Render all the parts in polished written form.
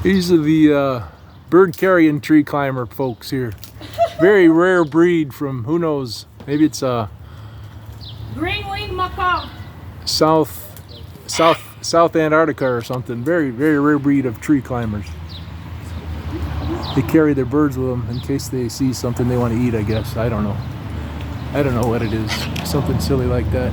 These are the bird carrion tree climber folks here. Very rare breed from, who knows, maybe it's green-winged macaw. South Antarctica or something. Very rare breed of tree climbers. They carry their birds with them in case they see something they want to eat, I guess. I don't know. I don't know what it is. Something silly like that.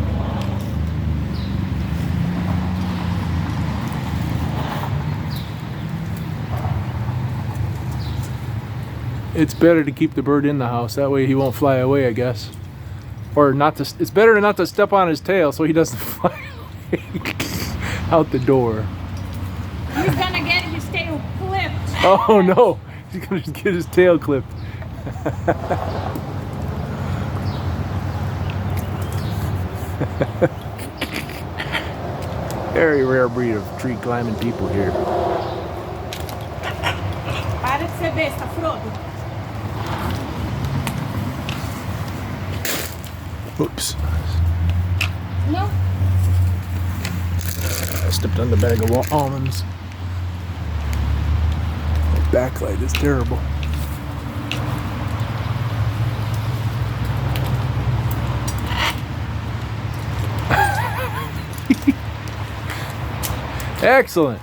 It's better to keep the bird in the house. That way he won't fly away, I guess. Or not to. It's better not to step on his tail so he doesn't fly away out the door. He's gonna get his tail clipped. Oh no! He's gonna get his tail clipped. Very rare breed of tree climbing people here. Para de ser besta, Frodo. Oops. No. I stepped on the bag of almonds. My backlight is terrible. Excellent.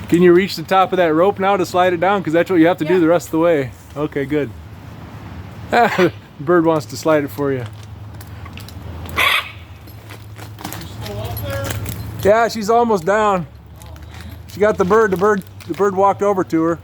Can you reach the top of that rope now to slide it down? Because that's what you have to do the rest of the way. Okay, good. The bird wants to slide it for you. Still up there? Yeah, she's almost down. She got the bird. The bird walked over to her.